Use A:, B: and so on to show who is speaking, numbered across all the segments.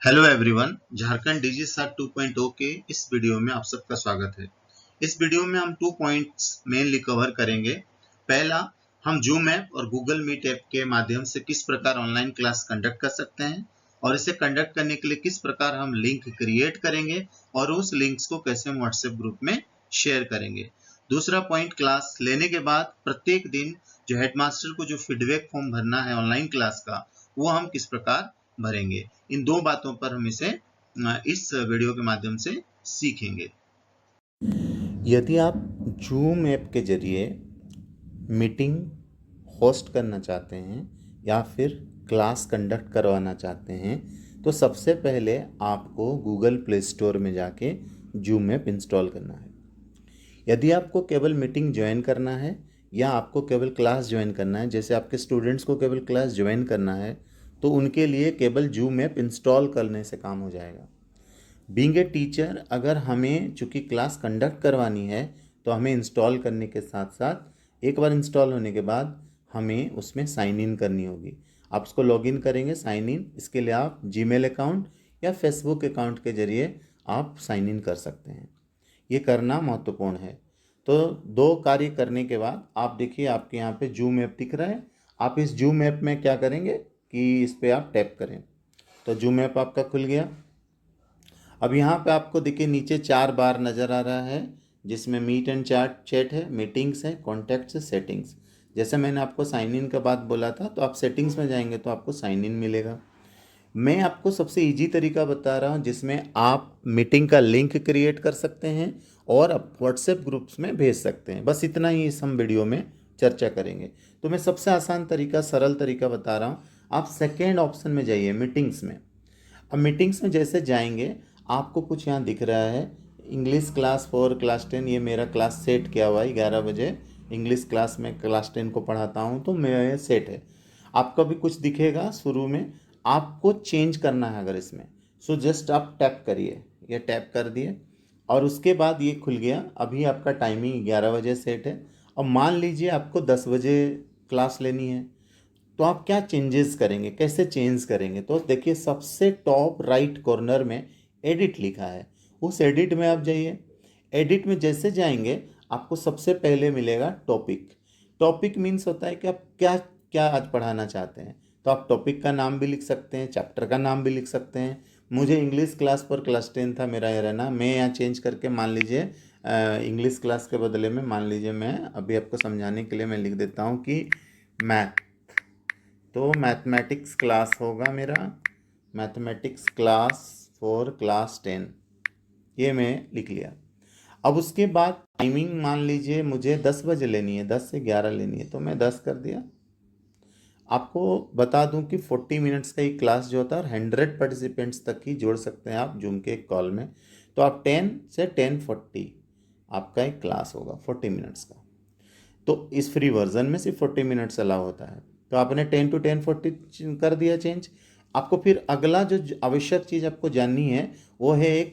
A: Hello everyone, Jharkhand डिजिसाट 2.0 के इस video में आप सबका स्वागत है। इस वीडियो में हम 2 पॉइंट्स मेनली कवर करेंगे। पहला, हम जूम ऐप और गूगल मीट ऐप के माध्यम से किस प्रकार ऑनलाइन क्लास कंडक्ट कर सकते हैं और इसे कंडक्ट करने के लिए किस प्रकार हम लिंक क्रिएट करेंगे और उस लिंक्स को कैसे हम व्हाट्सएप ग्रुप में शेयर करेंगे। दूसरा पॉइंट, क्लास लेने के बाद प्रत्येक दिन जो हेडमास्टर को जो फीडबैक फॉर्म भरना है ऑनलाइन क्लास का, वो हम किस प्रकार भरेंगे। इन दो बातों पर हम इसे इस वीडियो के माध्यम से सीखेंगे।
B: यदि आप जूम ऐप के जरिए मीटिंग होस्ट करना चाहते हैं या फिर क्लास कंडक्ट करवाना चाहते हैं तो सबसे पहले आपको गूगल प्ले स्टोर में जाके जूम ऐप इंस्टॉल करना है। यदि आपको केवल मीटिंग ज्वाइन करना है या आपको केवल क्लास ज्वाइन करना है, जैसे आपके स्टूडेंट्स को केवल क्लास ज्वाइन करना है, तो उनके लिए केवल जूम ऐप इंस्टॉल करने से काम हो जाएगा। बीइंग ए टीचर, अगर हमें चूँकि क्लास कंडक्ट करवानी है तो हमें इंस्टॉल करने के साथ साथ एक बार इंस्टॉल होने के बाद हमें उसमें साइन इन करनी होगी। आप उसको लॉगिन करेंगे, साइन इन, इसके लिए आप जीमेल अकाउंट या फेसबुक अकाउंट के ज़रिए आप साइन इन कर सकते हैं। ये करना महत्वपूर्ण है। तो दो कार्य करने के बाद आप देखिए आपके यहाँ पे जूम ऐप दिख रहा है। आप इस जूम ऐप में क्या करेंगे कि इस पर आप टैप करें तो जूम ऐप आपका खुल गया। अब यहाँ पे आपको देखिए नीचे 4 बार नज़र आ रहा है जिसमें मीट एंड चैट है, मीटिंग्स है, कॉन्टैक्ट्स है, सेटिंग्स। जैसे मैंने आपको साइन इन का बात बोला था, तो आप सेटिंग्स में जाएंगे तो आपको साइन इन मिलेगा। मैं आपको सबसे इजी तरीका बता रहा हूँ जिसमें आप मीटिंग का लिंक क्रिएट कर सकते हैं और आप व्हाट्सएप ग्रुप्स में भेज सकते हैं। बस इतना ही इस हम वीडियो में चर्चा करेंगे। तो मैं सबसे आसान तरीका, सरल तरीका बता रहा हूँ। आप सेकेंड ऑप्शन में जाइए, मीटिंग्स में। अब मीटिंग्स में जैसे जाएंगे आपको कुछ यहाँ दिख रहा है, इंग्लिश क्लास फॉर क्लास 10। ये मेरा क्लास सेट किया हुआ है, 11 बजे इंग्लिश क्लास में क्लास 10 को पढ़ाता हूँ, तो मेरा ये सेट है। आपका भी कुछ दिखेगा शुरू में, आपको चेंज करना है अगर इसमें, सो जस्ट आप टैप करिए, ये टैप कर दिए और उसके बाद ये खुल गया। अभी आपका टाइमिंग 11 बजे सेट है। अब मान लीजिए आपको 10 बजे क्लास लेनी है, तो आप क्या चेंजेस करेंगे, कैसे चेंज करेंगे? तो देखिए सबसे टॉप राइट कॉर्नर में एडिट लिखा है, उस एडिट में आप जाइए। एडिट में जैसे जाएंगे आपको सबसे पहले मिलेगा टॉपिक। टॉपिक मीन्स होता है कि आप क्या क्या आज पढ़ाना चाहते हैं। तो आप टॉपिक का नाम भी लिख सकते हैं, चैप्टर का नाम भी लिख सकते हैं। मुझे इंग्लिश क्लास पर क्लास 10 था मेरा ये रहना, मैं यहाँ चेंज करके मान लीजिए इंग्लिश क्लास के बदले में मान लीजिए मैं अभी आपको समझाने के लिए मैं लिख देता हूँ कि मैथ, तो मैथमेटिक्स क्लास होगा मेरा, मैथमेटिक्स क्लास फॉर क्लास 10, ये मैं लिख लिया। अब उसके बाद टाइमिंग मान लीजिए मुझे 10 बजे लेनी है, 10 से 11 लेनी है, तो मैं 10 कर दिया। आपको बता दूं कि 40 मिनट्स का ये क्लास जो होता है और 100 पार्टिसिपेंट्स तक ही जोड़ सकते हैं आप जूम के एक कॉल में। तो आप 10 से 10:40 आपका एक क्लास होगा 40 मिनट्स का। तो इस फ्री वर्जन में सिर्फ 40 मिनट्स अलाउ होता है। तो आपने 10 to 10:40 कर दिया चेंज। आपको फिर अगला जो आवश्यक चीज़ आपको जाननी है वो है एक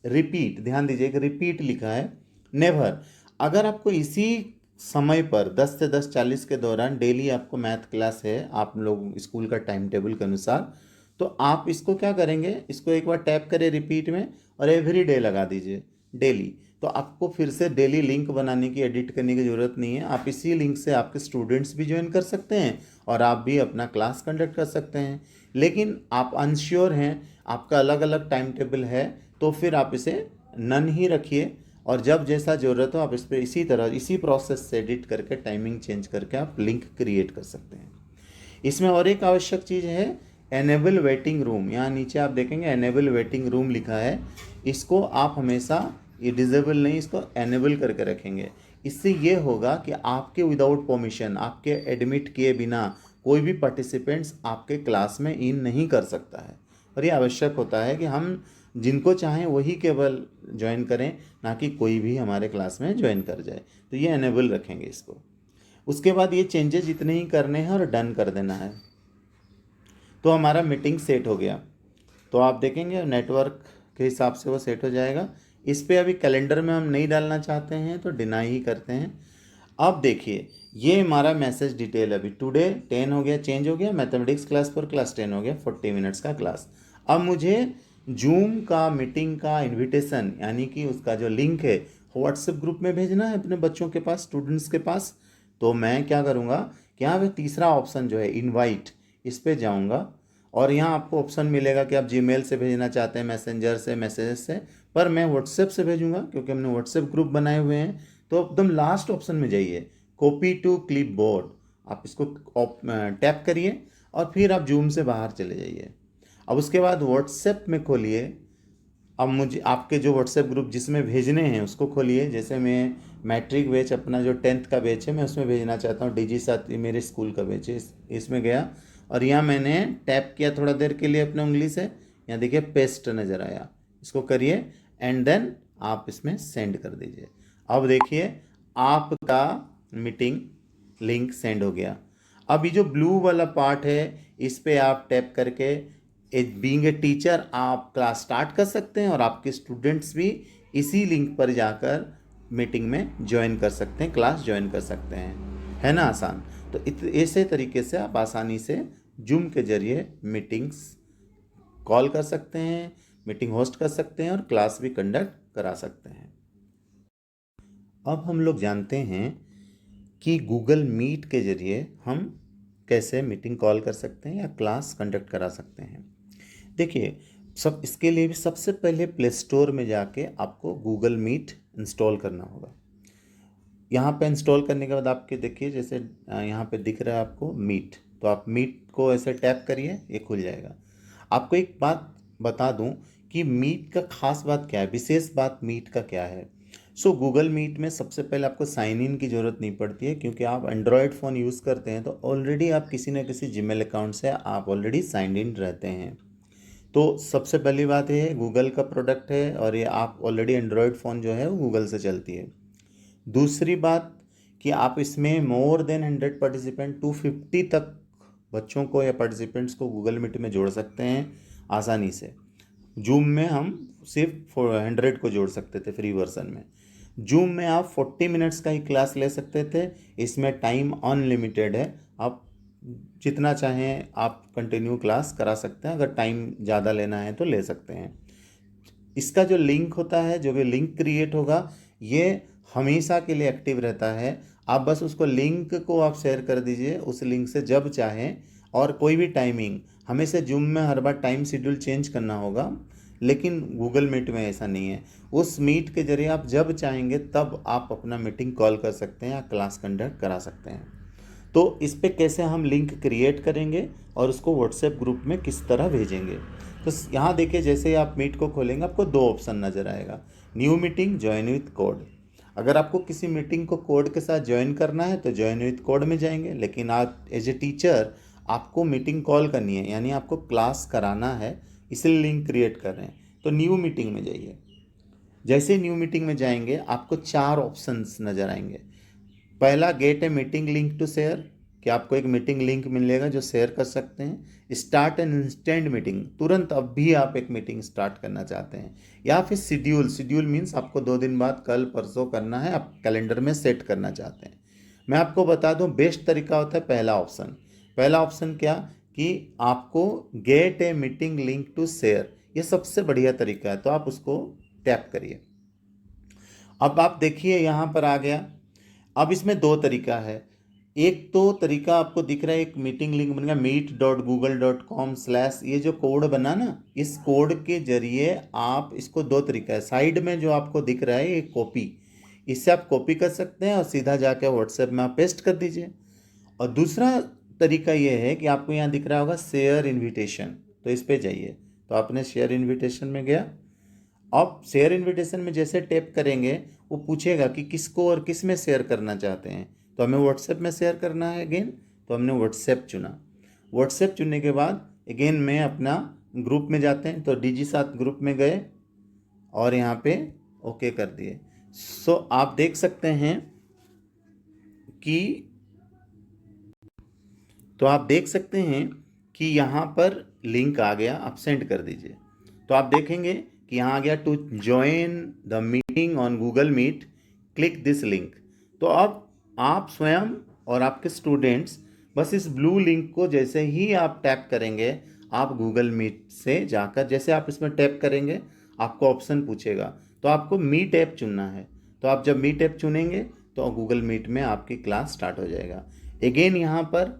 B: रिपीट। ध्यान दीजिए, एक रिपीट लिखा है, नेवर। अगर आपको इसी समय पर 10 से 10:40 के दौरान डेली आपको मैथ क्लास है आप लोग स्कूल का टाइम टेबल के अनुसार, तो आप इसको क्या करेंगे, इसको एक बार टैप करें रिपीट में और एवरी डे लगा दीजिए, डेली। तो आपको फिर से डेली लिंक बनाने की, एडिट करने की ज़रूरत नहीं है। आप इसी लिंक से आपके स्टूडेंट्स भी ज्वाइन कर सकते हैं और आप भी अपना क्लास कंडक्ट कर सकते हैं। लेकिन आप अनश्योर हैं, आपका अलग अलग टाइम टेबल है, तो फिर आप इसे नन ही रखिए और जब जैसा ज़रूरत हो आप इस पर इसी तरह इसी प्रोसेस से एडिट करके टाइमिंग चेंज करके आप लिंक क्रिएट कर सकते हैं। इसमें और एक आवश्यक चीज़ है, एनेबल वेटिंग रूम। यहाँ नीचे आप देखेंगे एनेबल वेटिंग रूम लिखा है, इसको आप हमेशा, ये डिजेबल नहीं, इसको एनेबल करके रखेंगे। इससे ये होगा कि आपके विदाउट परमिशन, आपके एडमिट किए बिना कोई भी पार्टिसिपेंट्स आपके क्लास में इन नहीं कर सकता है। और ये आवश्यक होता है कि हम जिनको चाहें वही केवल ज्वाइन करें, ना कि कोई भी हमारे क्लास में ज्वाइन कर जाए। तो ये एनेबल रखेंगे इसको। उसके बाद ये चेंजेस इतने ही करने हैं और डन कर देना है, तो हमारा मीटिंग सेट हो गया। तो आप देखेंगे नेटवर्क के हिसाब से वो सेट हो जाएगा। इस पे अभी कैलेंडर में हम नहीं डालना चाहते हैं तो डिनाई ही करते हैं। अब देखिए ये हमारा मैसेज डिटेल अभी टुडे 10 हो गया, चेंज हो गया, मैथमेटिक्स क्लास फॉर क्लास 10 हो गया, 40 मिनट्स का क्लास। अब मुझे जूम का मीटिंग का इनविटेशन यानी कि उसका जो लिंक है व्हाट्सएप ग्रुप में भेजना है अपने बच्चों के पास, स्टूडेंट्स के पास। तो मैं क्या करूँगा कि यहाँ पे तीसरा ऑप्शन जो है इनवाइट, इस पर जाऊँगा और यहाँ आपको ऑप्शन मिलेगा कि आप जीमेल से भेजना चाहते हैं, मैसेंजर से, मैसेजेस से, पर मैं व्हाट्सएप से भेजूँगा क्योंकि हमने व्हाट्सएप ग्रुप बनाए हुए हैं। तो एकदम लास्ट ऑप्शन में जाइए, कॉपी टू क्लिप बोर्ड, आप इसको टैप करिए और फिर आप जूम से बाहर चले जाइए। अब उसके बाद व्हाट्सएप में खोलिए। अब मुझे आपके जो व्हाट्सएप ग्रुप जिसमें भेजने हैं उसको खोलिए। जैसे मैं मैट्रिक बैच अपना जो 10th का बैच है मैं उसमें भेजना चाहता हूँ, डीजी साथ मेरे स्कूल का बैच है, इसमें गया और यहाँ मैंने टैप किया थोड़ा देर के लिए अपने उंगली से, यहाँ देखिए पेस्ट नज़र आया, इसको करिए एंड देन आप इसमें सेंड कर दीजिए। अब देखिए आपका मीटिंग लिंक सेंड हो गया। अब ये जो ब्लू वाला पार्ट है इस पे आप टैप करके बीइंग ए टीचर आप क्लास स्टार्ट कर सकते हैं और आपके स्टूडेंट्स भी इसी लिंक पर जाकर मीटिंग में ज्वाइन कर सकते हैं, क्लास ज्वाइन कर सकते हैं। है ना आसान? तो ऐसे तरीके से आप आसानी से जूम के जरिए मीटिंग्स कॉल कर सकते हैं, मीटिंग होस्ट कर सकते हैं और क्लास भी कंडक्ट करा सकते हैं। अब हम लोग जानते हैं कि गूगल मीट के जरिए हम कैसे मीटिंग कॉल कर सकते हैं या क्लास कंडक्ट करा सकते हैं। देखिए सब इसके लिए भी सबसे पहले प्ले स्टोर में जाके आपको गूगल मीट इंस्टॉल करना होगा। यहाँ पे इंस्टॉल करने के बाद आपके देखिए जैसे यहाँ पे दिख रहा है आपको मीट, तो आप मीट को ऐसे टैप करिए, ये खुल जाएगा। आपको एक बात बता दूं कि मीट का खास बात क्या है, विशेष बात मीट का क्या है। सो गूगल मीट में सबसे पहले आपको साइन इन की ज़रूरत नहीं पड़ती है क्योंकि आप एंड्रॉयड फ़ोन यूज़ करते हैं तो ऑलरेडी आप किसी न किसी जीमेल अकाउंट से आप ऑलरेडी साइन इन रहते हैं। तो सबसे पहली बात ये है गूगल का प्रोडक्ट है और ये आप ऑलरेडी एंड्रॉयड फ़ोन जो है वो गूगल से चलती है। दूसरी बात कि आप इसमें मोर देन 100 पार्टिसिपेंट 250 तक बच्चों को या पार्टिसिपेंट्स को गूगल मीट में जोड़ सकते हैं आसानी से। जूम में हम सिर्फ 100 को जोड़ सकते थे फ्री वर्जन में। जूम में आप 40 मिनट्स का ही क्लास ले सकते थे, इसमें टाइम अनलिमिटेड है, आप जितना चाहें आप कंटिन्यू क्लास करा सकते हैं, अगर टाइम ज़्यादा लेना है तो ले सकते हैं। इसका जो लिंक होता है, जो भी लिंक क्रिएट होगा ये हमेशा के लिए एक्टिव रहता है। आप बस उसको लिंक को आप शेयर कर दीजिए, उस लिंक से जब चाहें और कोई भी टाइमिंग, हमें से जूम में हर बार टाइम शेड्यूल चेंज करना होगा, लेकिन गूगल मीट में ऐसा नहीं है। उस मीट के जरिए आप जब चाहेंगे तब आप अपना मीटिंग कॉल कर सकते हैं या क्लास कंडक्ट करा सकते हैं। तो इस पे कैसे हम लिंक क्रिएट करेंगे और उसको व्हाट्सएप ग्रुप में किस तरह भेजेंगे। तो यहाँ देखिए जैसे आप मीट को खोलेंगे आपको दो ऑप्शन नज़र आएगा, new meeting, join with code. अगर आपको किसी मीटिंग को कोड के साथ ज्वाइन करना है तो ज्वाइन विथ कोड में जाएंगे, लेकिन आप एज ए टीचर आपको मीटिंग कॉल करनी है यानी आपको क्लास कराना है, इसलिए लिंक क्रिएट कर रहे हैं तो न्यू मीटिंग में जाइए। जैसे न्यू मीटिंग में जाएंगे आपको 4 ऑप्शंस नज़र आएंगे। पहला get a meeting link to share, कि आपको एक मीटिंग लिंक मिलेगा जो शेयर कर सकते हैं। स्टार्ट एन इंस्टेंट मीटिंग, तुरंत अब भी आप एक मीटिंग स्टार्ट करना चाहते हैं। या फिर शेड्यूल, शेड्यूल मीन्स आपको 2 दिन बाद कल परसों करना है, आप कैलेंडर में सेट करना चाहते हैं। मैं आपको बता दूं बेस्ट तरीका होता है पहला ऑप्शन। पहला ऑप्शन क्या कि आपको get a meeting link to share, ये सबसे बढ़िया तरीका है, तो आप उसको टैप करिए। अब आप देखिए यहाँ पर आ गया। अब इसमें 2 तरीका है। एक तो तरीका आपको दिख रहा है, एक मीटिंग लिंक बन गया meet.google.com/ ये जो कोड बना ना, इस कोड के जरिए आप इसको 2 तरीका है। साइड में जो आपको दिख रहा है ये कॉपी, इससे आप कॉपी कर सकते हैं और सीधा जाके व्हाट्सएप में आप पेस्ट कर दीजिए। और दूसरा तरीका ये है कि आपको यहाँ दिख रहा होगा शेयर इन्विटेशन, तो इस पर जाइए। तो आपने शेयर इन्विटेशन में गया। अब शेयर इन्विटेशन में जैसे टैप करेंगे वो पूछेगा कि किसको और किस में शेयर करना चाहते हैं, तो हमें व्हाट्सएप में शेयर करना है अगेन, तो हमने व्हाट्सएप चुना। व्हाट्सएप चुनने के बाद अगेन मैं अपना ग्रुप में जाते हैं, तो डीजी साथ ग्रुप में गए और यहाँ पे ओके कर दिए। सो आप देख सकते हैं कि यहाँ पर लिंक आ गया, आप सेंड कर दीजिए। तो आप देखेंगे कि यहाँ आ गया to join the meeting on Google Meet, click this link. तो अब आप स्वयं और आपके स्टूडेंट्स बस इस ब्लू लिंक को जैसे ही आप टैप करेंगे, आप गूगल मीट से जाकर, जैसे आप इसमें टैप करेंगे आपको ऑप्शन पूछेगा, तो आपको मीट ऐप चुनना है। तो आप जब मीट ऐप चुनेंगे तो गूगल मीट में आपकी क्लास स्टार्ट हो जाएगा। अगेन यहाँ पर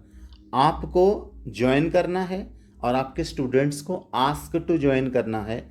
B: आपको ज्वाइन करना है और आपके स्टूडेंट्स को आस्क टू ज्वाइन करना है।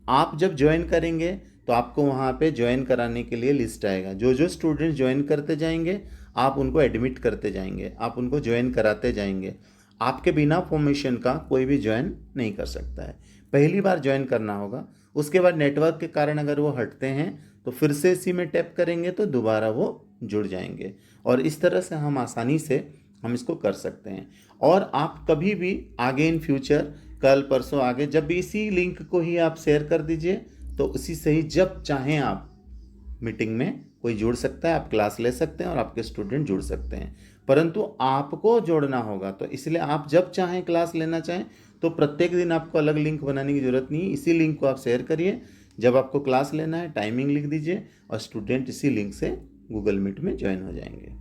B: आप जब ज्वाइन करेंगे तो आपको वहाँ पे ज्वाइन कराने के लिए लिस्ट आएगा। जो जो स्टूडेंट्स ज्वाइन करते जाएंगे आप उनको एडमिट करते जाएंगे, आप उनको ज्वाइन कराते जाएंगे। आपके बिना परमिशन का कोई भी ज्वाइन नहीं कर सकता है। पहली बार ज्वाइन करना होगा, उसके बाद नेटवर्क के कारण अगर वो हटते हैं तो फिर से इसी में टैप करेंगे तो दोबारा वो जुड़ जाएंगे। और इस तरह से हम आसानी से हम इसको कर सकते हैं। और आप कभी भी आगे इन फ्यूचर, कल परसों आगे, जब भी इसी लिंक को ही आप शेयर कर दीजिए तो उसी से ही जब चाहें आप मीटिंग में कोई जुड़ सकता है, आप क्लास ले सकते हैं और आपके स्टूडेंट जुड़ सकते हैं। परंतु आपको जोड़ना होगा, तो इसलिए आप जब चाहें क्लास लेना चाहें तो प्रत्येक दिन आपको अलग लिंक बनाने की ज़रूरत नहीं। इसी लिंक को आप शेयर करिए, जब आपको क्लास लेना है टाइमिंग लिख दीजिए और स्टूडेंट इसी लिंक से गूगल मीट में ज्वाइन हो जाएंगे।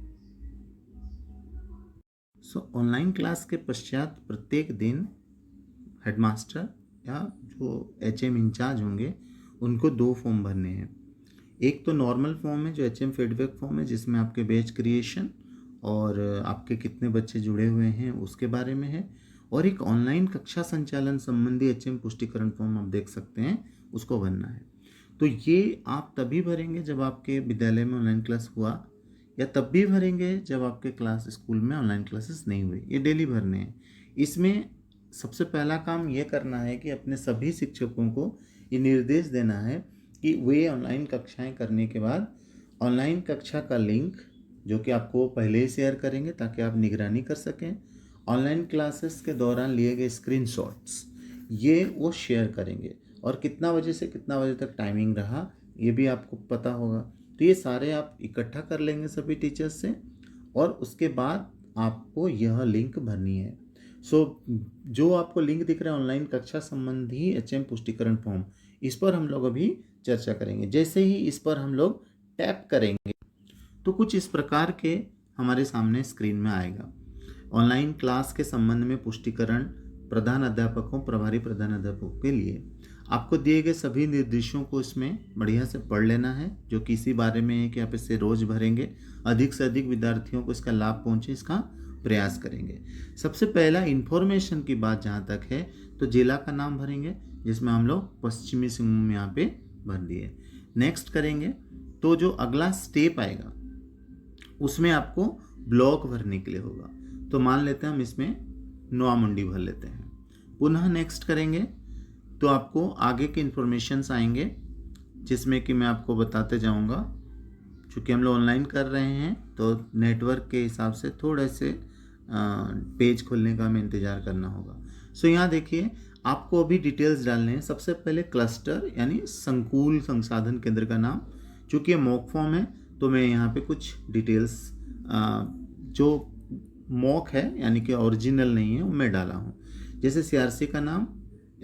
B: ऑनलाइन क्लास के पश्चात प्रत्येक दिन हेडमास्टर या जो HM इंचार्ज होंगे उनको 2 फॉर्म भरने हैं। एक तो नॉर्मल फॉर्म है जो HM फीडबैक फॉर्म है, जिसमें आपके बैच क्रिएशन और आपके कितने बच्चे जुड़े हुए हैं उसके बारे में है। और एक ऑनलाइन कक्षा संचालन संबंधी HM पुष्टिकरण फॉर्म आप देख सकते हैं, उसको भरना है। तो ये आप तभी भरेंगे जब आपके विद्यालय में ऑनलाइन क्लास हुआ, या तब भी भरेंगे जब आपके क्लास स्कूल में ऑनलाइन क्लासेस नहीं हुई। ये डेली भरने हैं। इसमें सबसे पहला काम ये करना है कि अपने सभी शिक्षकों को ये निर्देश देना है कि वे ऑनलाइन कक्षाएं करने के बाद ऑनलाइन कक्षा का लिंक, जो कि आपको पहले ही शेयर करेंगे ताकि आप निगरानी कर सकें, ऑनलाइन क्लासेस के दौरान लिए गए स्क्रीनशॉट्स ये वो शेयर करेंगे, और कितना बजे से कितना बजे तक टाइमिंग रहा ये भी आपको पता होगा। तो ये सारे आप इकट्ठा कर लेंगे सभी टीचर्स से, और उसके बाद आपको यह लिंक भरनी है। जो आपको लिंक दिख रहा है ऑनलाइन कक्षा संबंधी HM पुष्टिकरण फॉर्म, इस पर हम लोग अभी चर्चा करेंगे। जैसे ही इस पर हम लोग टैप करेंगे तो कुछ इस प्रकार के हमारे सामने स्क्रीन में आएगा। ऑनलाइन क्लास के संबंध में पुष्टिकरण प्रधान अध्यापकों, प्रभारी प्रधान अध्यापकों के लिए आपको दिए गए सभी निर्देशों को इसमें बढ़िया से पढ़ लेना है, जो कि इसी बारे में है कि आप इसे रोज भरेंगे, अधिक से अधिक विद्यार्थियों को इसका लाभ पहुंचे, इसका प्रयास करेंगे। सबसे पहला इन्फॉर्मेशन की बात जहाँ तक है तो जिला का नाम भरेंगे, जिसमें हम लोग पश्चिमी सिंहभूम यहाँ पे भर दिए। नेक्स्ट करेंगे तो जो अगला स्टेप आएगा उसमें आपको ब्लॉक भरने के लिए होगा। तो मान लेते हैं हम इसमें नोआमुंडी भर लेते हैं। पुनः नेक्स्ट करेंगे तो आपको आगे के इन्फॉर्मेशंस आएंगे, जिसमें कि मैं आपको बताते जाऊंगा। चूँकि हम लोग ऑनलाइन कर रहे हैं तो नेटवर्क के हिसाब से थोड़े से पेज खोलने का हमें इंतज़ार करना होगा। सो यहाँ देखिए आपको अभी डिटेल्स डालने हैं। सबसे पहले क्लस्टर यानी संकुल संसाधन केंद्र का नाम, चूँकि ये मॉक फॉर्म है तो मैं यहाँ पे कुछ डिटेल्स जो मॉक है यानी कि ओरिजिनल नहीं है वो मैं डाला हूँ। जैसे CRC का नाम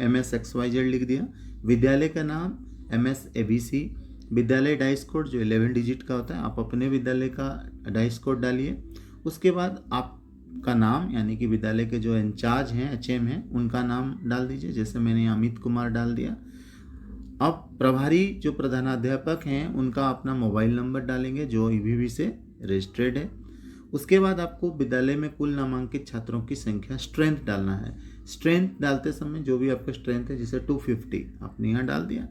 B: MSXYZ लिख दिया, विद्यालय का नाम MSABC, विद्यालय डाइस कोड जो 11 डिजिट का होता है आप अपने विद्यालय का डाइस कोड डालिए। उसके बाद आपका नाम यानी कि विद्यालय के जो इंचार्ज हैं HM हैं उनका नाम डाल दीजिए, जैसे मैंने अमित कुमार डाल दिया। अब प्रभारी जो प्रधानाध्यापक हैं उनका अपना मोबाइल नंबर डालेंगे जो EBV से रजिस्टर्ड है। उसके बाद आपको विद्यालय में कुल नामांकित छात्रों की संख्या स्ट्रेंथ डालना है। स्ट्रेंथ डालते समय जो भी आपका स्ट्रेंथ है, जैसे 250 आपने यहाँ डाल दिया।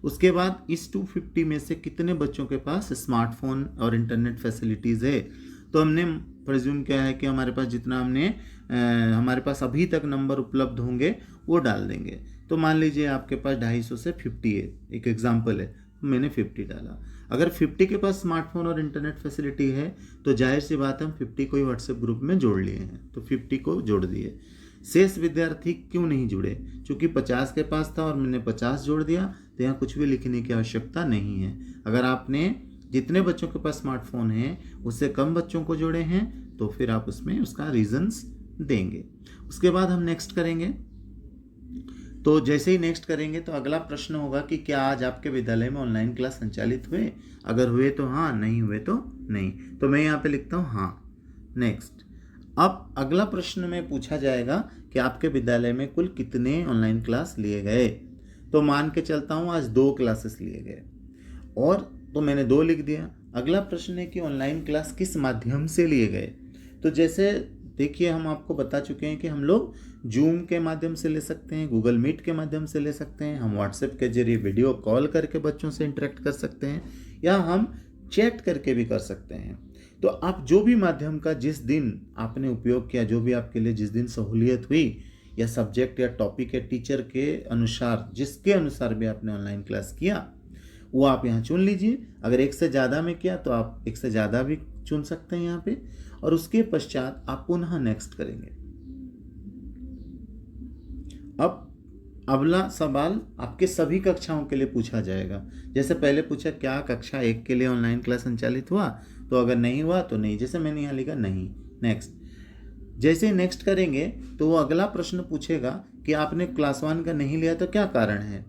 B: उसके बाद इस 250 में से कितने बच्चों के पास स्मार्टफोन और इंटरनेट फैसिलिटीज़ है, तो हमने प्रिज्यूम किया है कि हमारे पास जितना हमारे पास अभी तक नंबर उपलब्ध होंगे वो डाल देंगे। तो मान लीजिए आपके पास 250 से 50 है, एक एग्जाम्पल है, मैंने 50 डाला। अगर 50 के पास स्मार्टफोन और इंटरनेट फैसिलिटी है तो जाहिर सी बात है हम 50 को ही व्हाट्सएप ग्रुप में जोड़ लिए हैं, तो 50 को जोड़ दिए। शेष विद्यार्थी क्यों नहीं जुड़े, चूँकि 50 के पास था और मैंने 50 जोड़ दिया, तो यहाँ कुछ भी लिखने की आवश्यकता नहीं है। अगर आपने जितने बच्चों के पास स्मार्टफोन है उससे कम बच्चों को जोड़े हैं तो फिर आप उसमें उसका रीजंस देंगे। उसके बाद हम नेक्स्ट करेंगे तो जैसे ही नेक्स्ट करेंगे तो अगला प्रश्न होगा कि क्या आज आपके विद्यालय में ऑनलाइन क्लास संचालित हुए, अगर हुए तो हाँ, नहीं हुए तो नहीं। तो मैं यहाँ पे लिखता हूँ हाँ। नेक्स्ट। अब अगला प्रश्न में पूछा जाएगा कि आपके विद्यालय में कुल कितने ऑनलाइन क्लास लिए गए। तो मान के चलता हूँ आज 2 क्लासेस लिए गए, और तो मैंने 2 लिख दिया। अगला प्रश्न है कि ऑनलाइन क्लास किस माध्यम से लिए गए। तो जैसे देखिए, हम आपको बता चुके हैं कि हम लोग जूम के माध्यम से ले सकते हैं, गूगल मीट के माध्यम से ले सकते हैं, हम व्हाट्सएप के जरिए वीडियो कॉल करके बच्चों से इंटरेक्ट कर सकते हैं, या हम चैट करके भी कर सकते हैं। तो आप जो भी माध्यम का जिस दिन आपने उपयोग किया, जो भी आपके लिए जिस दिन सहूलियत हुई, या सब्जेक्ट या टॉपिक या टीचर के अनुसार, जिसके अनुसार भी आपने ऑनलाइन क्लास किया, वो आप यहाँ चुन लीजिए। अगर एक से ज़्यादा में किया तो आप एक से ज़्यादा भी चुन सकते हैं यहाँ पे, और उसके पश्चात आप पुनः नेक्स्ट करेंगे। अब अगला सवाल आपके सभी कक्षाओं के लिए पूछा जाएगा। जैसे पहले पूछा क्या कक्षा 1 के लिए ऑनलाइन क्लास संचालित हुआ, तो अगर नहीं हुआ तो नहीं, जैसे मैंने यहाँ लिखा नहीं। नेक्स्ट। जैसे नेक्स्ट करेंगे तो वो अगला प्रश्न पूछेगा कि आपने क्लास 1 का नहीं लिया तो क्या कारण है।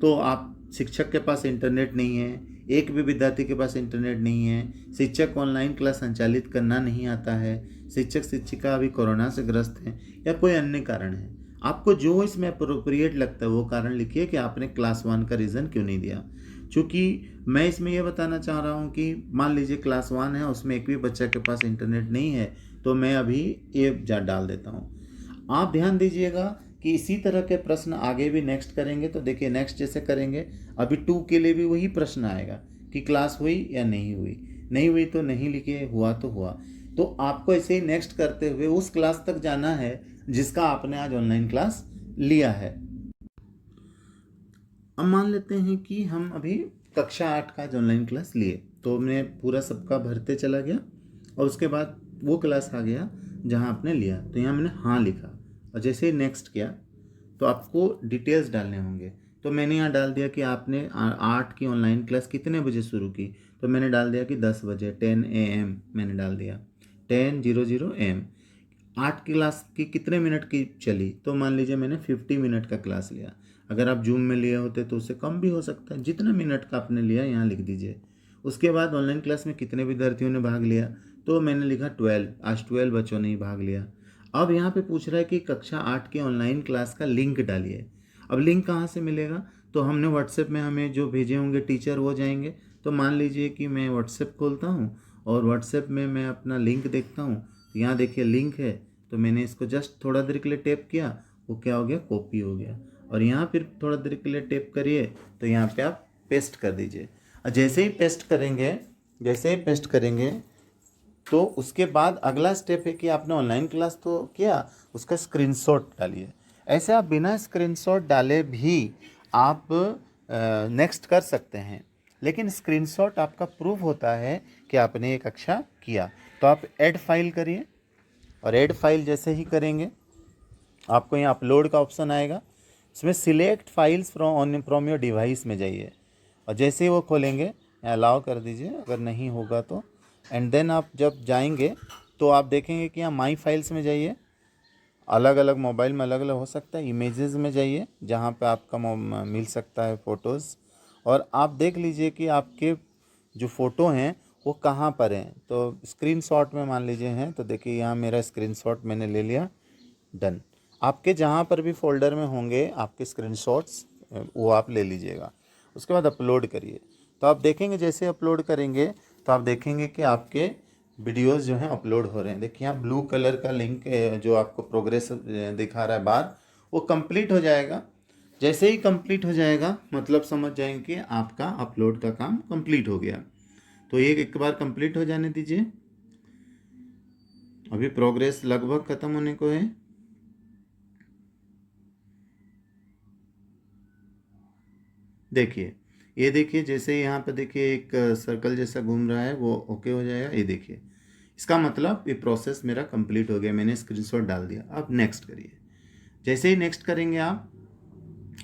B: तो आप शिक्षक के पास इंटरनेट नहीं है, एक भी विद्यार्थी के पास इंटरनेट नहीं है, शिक्षक को ऑनलाइन क्लास संचालित करना नहीं आता है, शिक्षक शिक्षिका अभी कोरोना से ग्रस्त हैं, या कोई अन्य कारण है। आपको जो इसमें अप्रोप्रिएट लगता है वो कारण लिखिए कि आपने क्लास 1 का रीज़न क्यों नहीं दिया। चूँकि मैं इसमें यह बताना चाह रहा हूँ कि मान लीजिए क्लास 1 है, उसमें एक भी बच्चा के पास इंटरनेट नहीं है, तो मैं अभी ये डाल देता हूँ। आप ध्यान दीजिएगा कि इसी तरह के प्रश्न आगे भी नेक्स्ट करेंगे। तो देखिए, नेक्स्ट जैसे करेंगे, अभी 2 के लिए भी वही प्रश्न आएगा कि क्लास हुई या नहीं हुई। नहीं हुई तो नहीं लिखिए, हुआ तो हुआ। तो आपको ऐसे ही नेक्स्ट करते हुए उस क्लास तक जाना है जिसका आपने आज ऑनलाइन क्लास लिया है। अब मान लेते हैं कि हम अभी कक्षा 8 का आज ऑनलाइन क्लास लिए, तो मैं पूरा सबका भरते चला गया, और उसके बाद वो क्लास आ गया जहाँ आपने लिया, तो यहाँ मैंने हाँ लिखा, और जैसे ही नेक्स्ट किया तो आपको डिटेल्स डालने होंगे। तो मैंने यहाँ डाल दिया कि आपने 8 की ऑनलाइन क्लास कितने बजे शुरू की, तो मैंने डाल दिया कि 10 बजे, 10 AM मैंने डाल दिया, 10:00 AM। 8 क्लास की कितने मिनट की चली, तो मान लीजिए मैंने 50 मिनट का क्लास लिया। अगर आप जूम में लिए होते तो उससे कम भी हो सकता है, जितना मिनट का आपने लिया यहाँ लिख दीजिए। उसके बाद ऑनलाइन क्लास में कितने विद्यार्थियों ने भाग लिया, तो मैंने लिखा 12, आज 12 बच्चों ने ही भाग लिया। अब यहाँ पे पूछ रहा है कि कक्षा 8 की ऑनलाइन क्लास का लिंक डालिए। अब लिंक कहाँ से मिलेगा, तो हमने व्हाट्सएप में हमें जो भेजे होंगे टीचर वो जाएंगे। तो मान लीजिए कि मैं व्हाट्सएप खोलता हूँ, और व्हाट्सएप में मैं अपना लिंक देखता हूँ, तो यहाँ देखिए लिंक है, तो मैंने इसको जस्ट थोड़ा देर के लिए टैप किया, वो क्या हो गया, कॉपी हो गया। और यहाँ फिर थोड़ा देर के लिए टैप करिए, तो यहाँ पे आप पेस्ट कर दीजिए। और जैसे ही पेस्ट करेंगे तो उसके बाद अगला स्टेप है कि आपने ऑनलाइन क्लास तो किया, उसका स्क्रीनशॉट डालिए। ऐसे आप बिना स्क्रीनशॉट डाले भी आप नेक्स्ट कर सकते हैं, लेकिन स्क्रीनशॉट आपका प्रूफ होता है कि आपने एक कक्षा किया। तो आप ऐड फाइल करिए, और ऐड फाइल जैसे ही करेंगे आपको यहाँ अपलोड का ऑप्शन आएगा, इसमें select files from your device में जाइए, और जैसे ही वो खोलेंगे यहाँ अलाउ कर दीजिए, अगर नहीं होगा तो। एंड देन आप जब जाएंगे तो आप देखेंगे कि यहाँ माई फाइल्स में जाइए, अलग अलग मोबाइल में अलग अलग हो सकता है, इमेजेस में जाइए जहाँ पे आपका मिल सकता है फ़ोटोज़, और आप देख लीजिए कि आपके जो फ़ोटो हैं वो कहाँ पर हैं। तो स्क्रीनशॉट में मान लीजिए हैं, तो देखिए यहाँ मेरा स्क्रीनशॉट मैंने ले लिया, डन। आपके जहाँ पर भी फोल्डर में होंगे आपके स्क्रीनशॉट्स, वो आप ले लीजिएगा। उसके बाद अपलोड करिए, तो आप देखेंगे जैसे अपलोड करेंगे तो आप देखेंगे कि आपके वीडियोस जो हैं अपलोड हो रहे हैं। देखिए यहाँ ब्लू कलर का लिंक जो आपको प्रोग्रेस दिखा रहा है बार, वो कंप्लीट हो जाएगा। जैसे ही कंप्लीट हो जाएगा मतलब समझ जाएंगे कि आपका अपलोड का काम कंप्लीट हो गया। तो ये एक बार कंप्लीट हो जाने दीजिए, अभी प्रोग्रेस लगभग ख़त्म होने को है। देखिए, ये देखिए जैसे यहाँ पे देखिए एक सर्कल जैसा घूम रहा है, वो ओके हो जाएगा। ये देखिए, इसका मतलब ये प्रोसेस मेरा कंप्लीट हो गया, मैंने स्क्रीनशॉट डाल दिया। अब नेक्स्ट करिए। जैसे ही नेक्स्ट करेंगे आप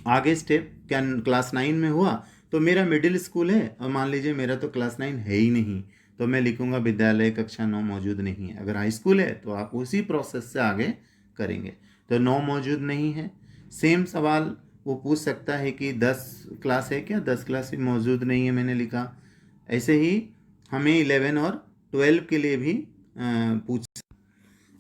B: आगे स्टेप, क्या क्लास 9 में हुआ, तो मेरा मिडिल स्कूल है, और मान लीजिए मेरा तो क्लास 9 है ही नहीं, तो मैं लिखूंगा विद्यालय कक्षा 9 मौजूद नहीं है। अगर हाई स्कूल है तो आप उसी प्रोसेस से आगे करेंगे। तो 9 मौजूद नहीं है, सेम सवाल वो पूछ सकता है कि 10 क्लास है क्या, 10 क्लास भी मौजूद नहीं है, मैंने लिखा। ऐसे ही हमें 11 और 12 के लिए भी पूछ।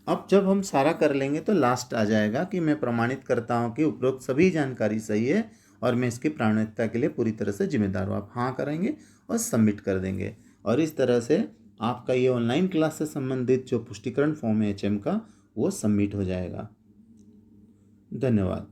B: अब जब हम सारा कर लेंगे तो लास्ट आ जाएगा कि मैं प्रमाणित करता हूँ कि उपरोक्त सभी जानकारी सही है और मैं इसकी प्रामाणिकता के लिए पूरी तरह से जिम्मेदार हूँ। आप हाँ करेंगे और सबमिट कर देंगे, और इस तरह से आपका ये ऑनलाइन क्लास से संबंधित जो पुष्टिकरण फॉर्म है HM का, वो सबमिट हो जाएगा। धन्यवाद।